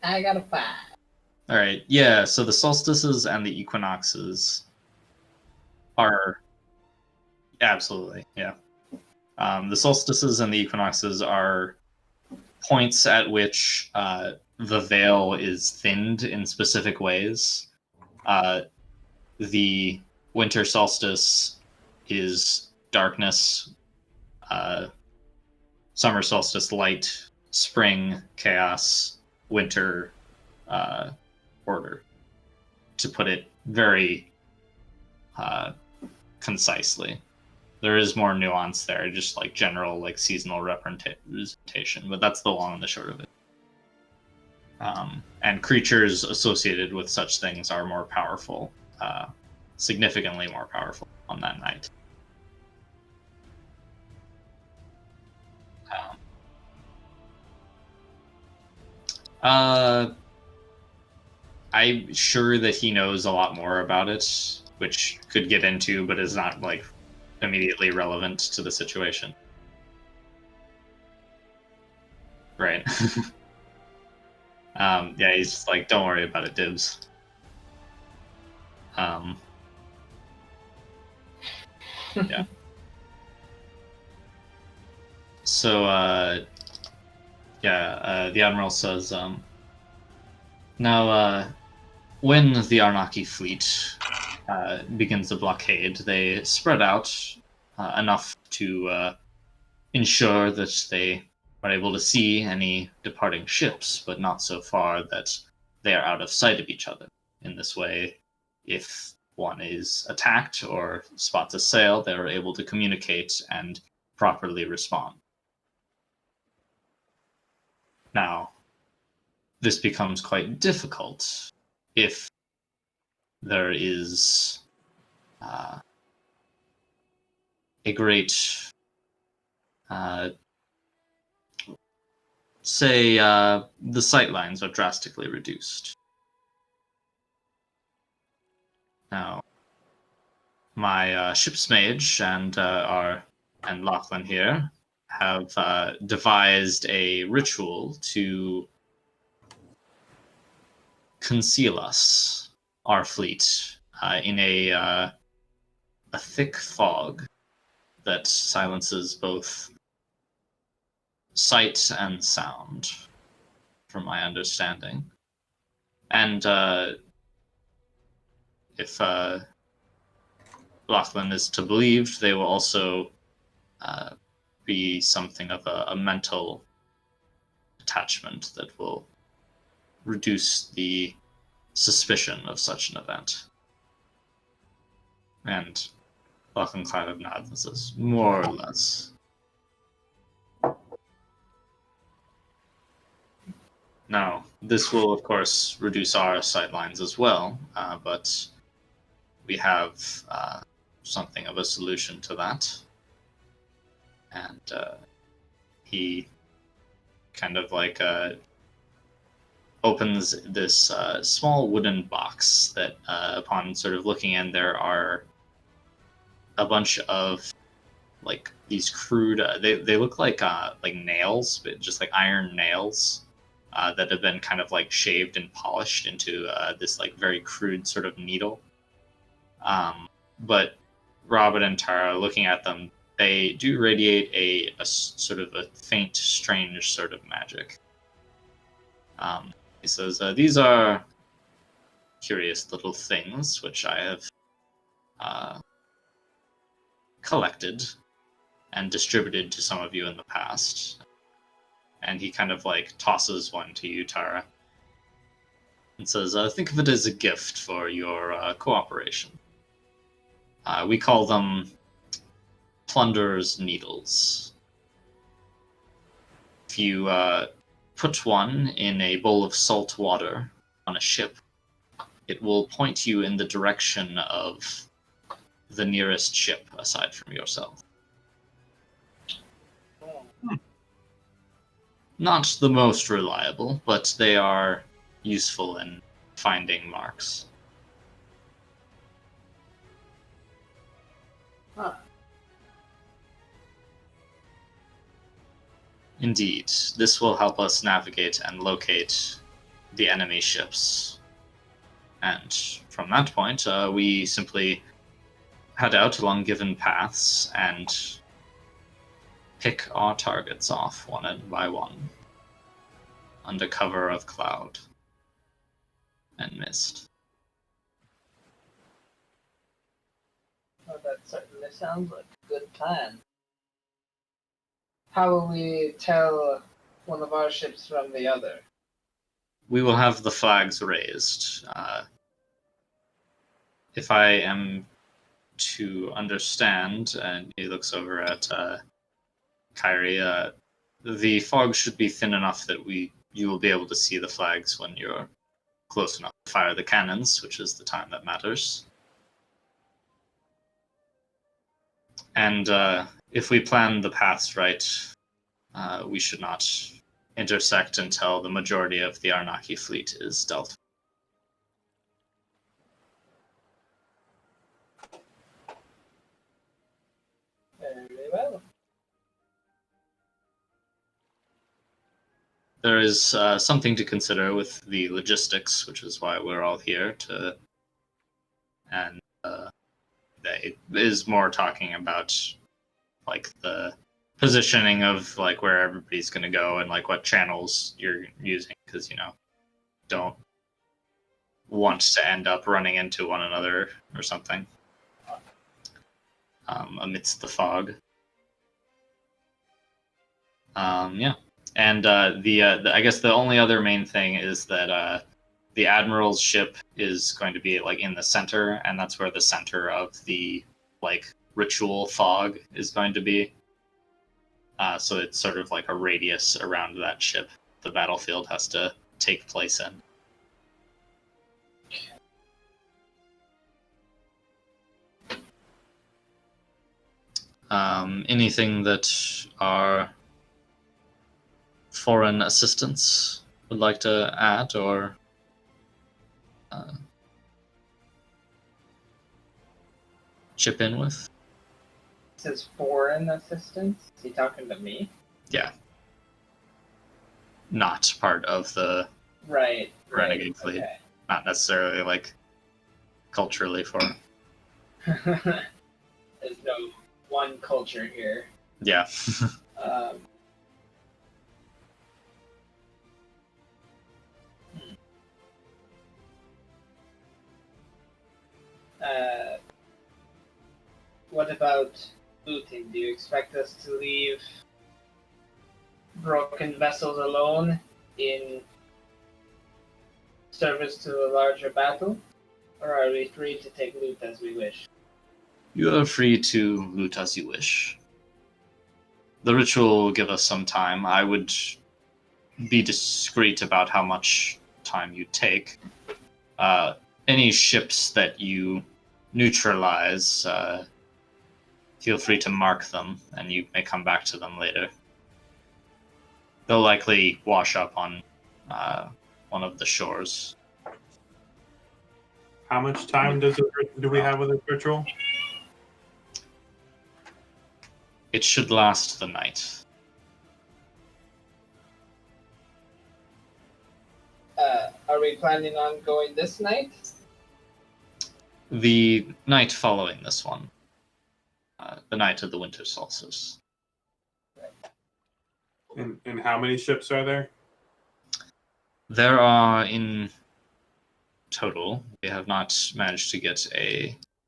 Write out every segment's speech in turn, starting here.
I got a 5. All right, yeah. So the solstices and the equinoxes are absolutely, yeah. The solstices and the equinoxes are points at which the veil is thinned in specific ways. The winter solstice is darkness, summer solstice light, spring chaos, winter order. To put it very concisely, there is more nuance there, just like general like seasonal representation, but that's the long and the short of it. And creatures associated with such things are more powerful, significantly more powerful on that night. I'm sure that he knows a lot more about it, which could get into, but is not like immediately relevant to the situation. Right. Yeah, he's just like, don't worry about it, Dibs. Yeah. So, the Admiral says, now, when the Arnaki fleet begins the blockade, they spread out enough to ensure that they are able to see any departing ships, but not so far that they are out of sight of each other. In this way, if one is attacked or spots a sail, they are able to communicate and properly respond. Now, this becomes quite difficult if there is a great, say, the sightlines are drastically reduced. Now, my ship's mage and Lachlan here have devised a ritual to conceal us, our fleet, in a thick fog that silences both sight and sound, from my understanding. And if Lachlan is to believe, they will also be something of a mental attachment that will reduce the suspicion of such an event. And Lachlan kind of nods and says, more or less. Now, this will, of course, reduce our sightlines as well, but we have something of a solution to that. And he kind of like opens this small wooden box that, upon sort of looking in, there are a bunch of like these crude. They look like nails, but just like iron nails that have been kind of like shaved and polished into this like very crude sort of needle. But Robin and Tara, looking at them, they do radiate a sort of a faint, strange sort of magic. He says, these are curious little things which I have collected and distributed to some of you in the past. And he kind of like tosses one to you, Tara, and says, think of it as a gift for your cooperation. We call them Plunderer's Needles. If you put one in a bowl of salt water on a ship, it will point you in the direction of the nearest ship aside from yourself. Not the most reliable, but they are useful in finding marks. Huh. Indeed, this will help us navigate and locate the enemy ships. And from that point, we simply head out along given paths and pick our targets off one by one under cover of cloud and mist. Well, that certainly sounds like a good plan. How will we tell one of our ships from the other? We will have the flags raised. If I am to understand, and he looks over at Kyrie, the fog should be thin enough that you will be able to see the flags when you're close enough to fire the cannons, which is the time that matters. And if we plan the paths right, we should not intersect until the majority of the Arnaki fleet is dealt. Very well. There is something to consider with the logistics, which is why we're all here to. And it is more talking about like the positioning of like where everybody's going to go and like what channels you're using, because don't want to end up running into one another or something amidst the fog. Yeah. And I guess the only other main thing is that the admiral's ship is going to be like in the center, and that's where the center of the like ritual fog is going to be. So it's sort of like a radius around that ship the battlefield has to take place in. Anything that our foreign assistants would like to add or chip in with? Says foreign assistance? Is he talking to me? Yeah. Not part of the renegade fleet. Okay. Not necessarily like culturally foreign. There's no one culture here. Yeah. What about looting? Do you expect us to leave broken vessels alone in service to a larger battle? Or are we free to take loot as we wish? You are free to loot as you wish. The ritual will give us some time. I would be discreet about how much time you take. Any ships that you neutralize, feel free to mark them, and you may come back to them later. They'll likely wash up on one of the shores. How much time do we have with this ritual? It should last the night. Are we planning on going this night? The night following this one. The night of the winter solstice. And how many ships are there? There are in total, we have not managed to get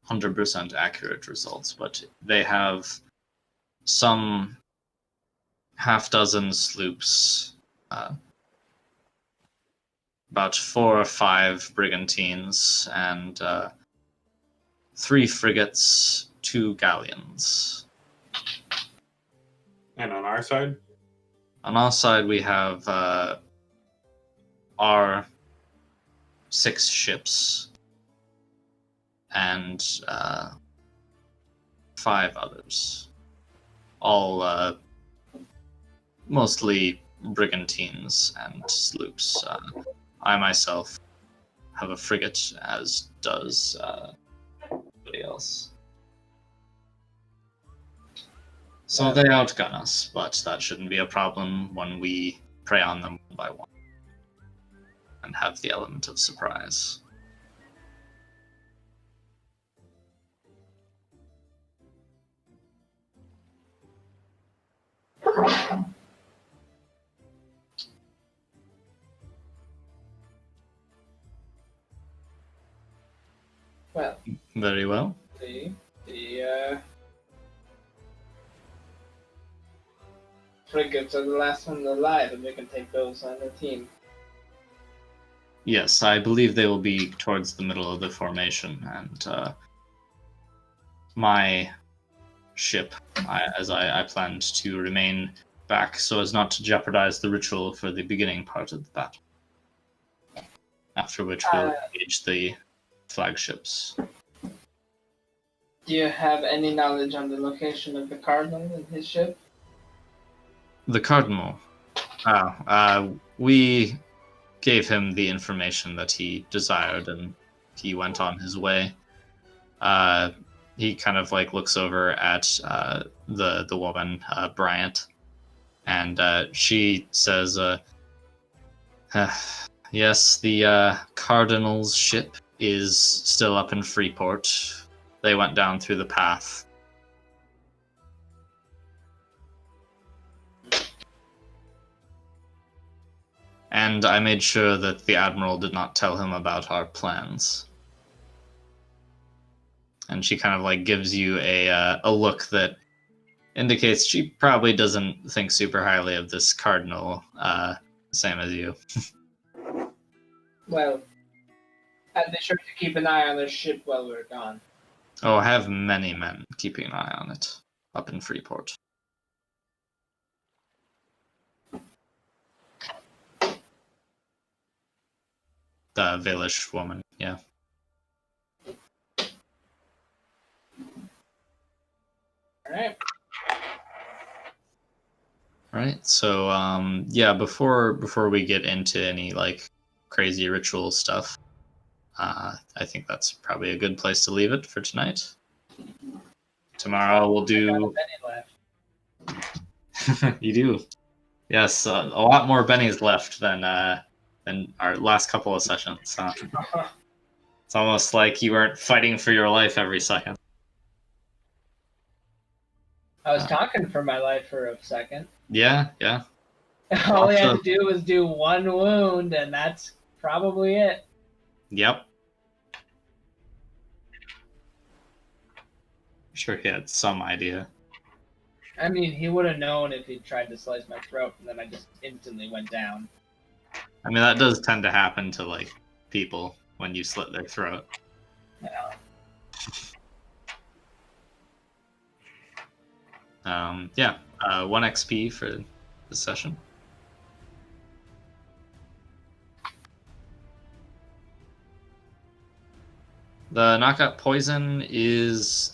100% accurate results, but they have some half-dozen sloops, about 4 or 5 brigantines, and 3 frigates, 2 galleons. And on our side? On our side, we have our 6 ships and 5 others. All mostly brigantines and sloops. I myself have a frigate, as does everybody else. So they outgun us, but that shouldn't be a problem when we prey on them one by one and have the element of surprise. Well, Very well. the frigates are the last ones alive, and we can take those on the team. Yes, I believe they will be towards the middle of the formation, and my ship, I planned to remain back so as not to jeopardize the ritual for the beginning part of the battle. After which we'll engage the flagships. Do you have any knowledge on the location of the Cardinal and his ship? The Cardinal. We gave him the information that he desired, and he went on his way. He kind of like looks over at the woman, Bryant, and she says, "Yes, the Cardinal's ship is still up in Freeport. They went down through the path." And I made sure that the Admiral did not tell him about our plans. And she kind of like gives you a look that indicates she probably doesn't think super highly of this Cardinal, same as you. Well, I'd be sure to keep an eye on their ship while we're gone. Oh, I have many men keeping an eye on it up in Freeport. The Valish woman, yeah. Alright. Right. So, yeah. Before we get into any like crazy ritual stuff, I think that's probably a good place to leave it for tonight. Tomorrow we'll do. You do. Yes, a lot more bennies left than our last couple of sessions. It's almost like you weren't fighting for your life every second. I was talking for my life for a second. Yeah, yeah. All we had to do was do one wound, and that's probably it. Yep. Sure, he had some idea. I mean, he would have known if he tried to slice my throat, and then I just instantly went down. I mean, that does tend to happen to like people when you slit their throat. Yeah. 1 XP for this session. The knockout poison is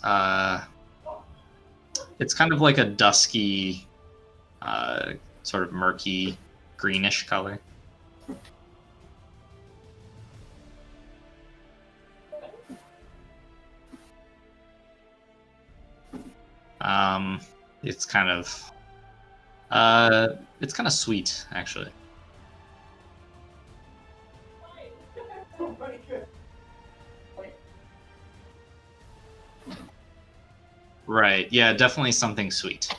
it's kind of like a dusky, sort of murky, greenish color. It's kind of sweet, actually. Right. Yeah, definitely something sweet.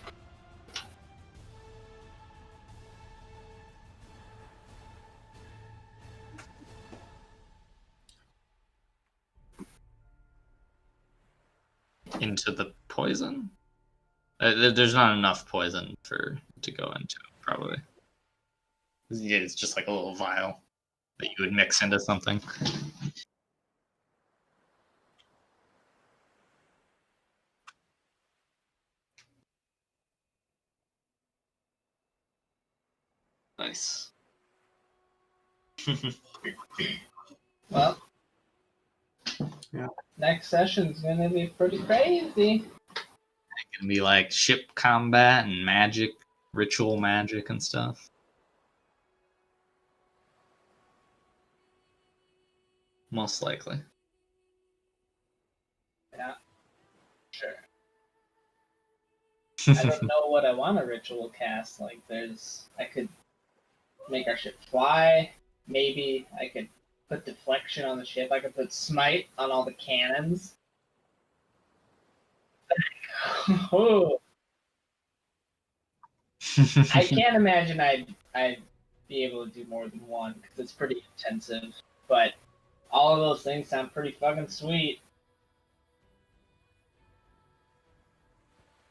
Into the poison? There's not enough poison to go into, probably. Yeah, it's just like a little vial that you would mix into something. Nice. Well, Yeah. next session's gonna be pretty crazy. It can be like ship combat and magic, ritual magic and stuff. Most likely. Yeah. Sure. I don't know what I want to ritual cast. Like, I could make our ship fly. Maybe I could put deflection on the ship. I could put smite on all the cannons. Oh, I can't imagine I'd be able to do more than one because it's pretty intensive. But all of those things sound pretty fucking sweet.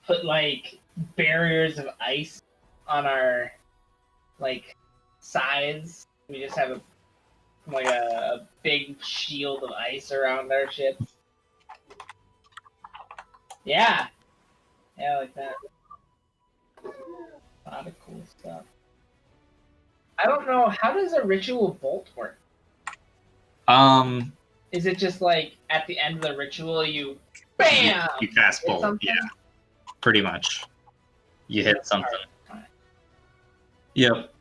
Put like barriers of ice on our like sides. We just have a big shield of ice around our ship. Yeah, like that. A lot of cool stuff. I don't know, how does a ritual bolt work? Is it just like at the end of the ritual you BAM! You cast bolt, something? yeah. Pretty much. You hit something. Alright. Yep.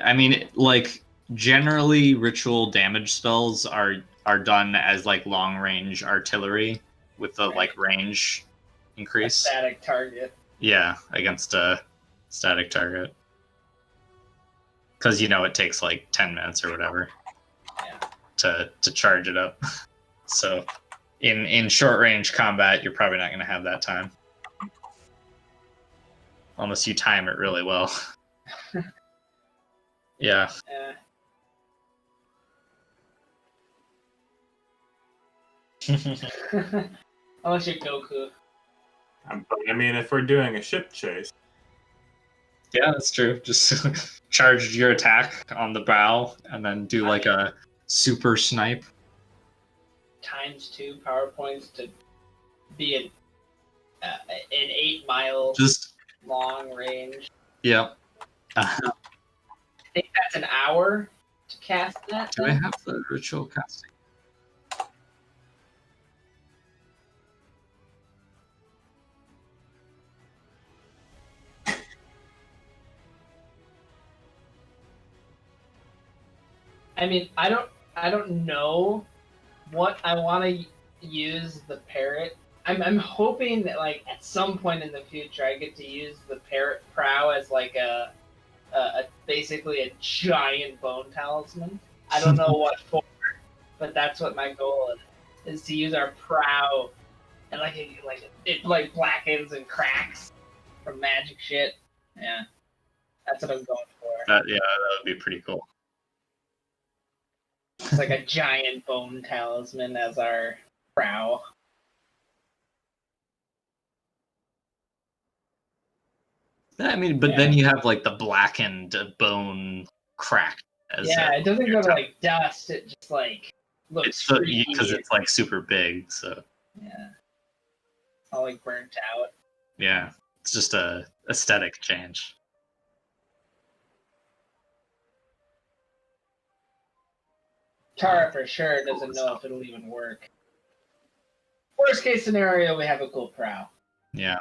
I mean, like, generally ritual damage spells are done as like long range artillery with the like range A increase. static target. Yeah, against a static target. Because it takes like 10 minutes or whatever to charge it up. So in short range combat, you're probably not going to have that time. Unless you time it really well. Yeah. Unless you're Goku. I mean, if we're doing a ship chase. Yeah, that's true. Just charge your attack on the bow and then do like a super snipe. ×2 power points to be an 8-mile Just long range. yeah. I think that's an hour to cast that. Do I have the ritual casting? I mean, I don't know what I want to use the parrot. I'm hoping that like at some point in the future I get to use the parrot prow as like a basically a giant bone talisman. I don't know what for, but that's what my goal is to use our prow, and it blackens and cracks from magic shit. Yeah, that's what I'm going for. That would be pretty cool. It's like a giant bone talisman as our prow. I mean, but then you have like the blackened bone crack. It doesn't go to like dust. It just like looks because it's like super big. So yeah, all like burnt out. Yeah, it's just a aesthetic change. Tara for sure doesn't know if it'll even work. Worst case scenario, we have a cool prow. Yeah.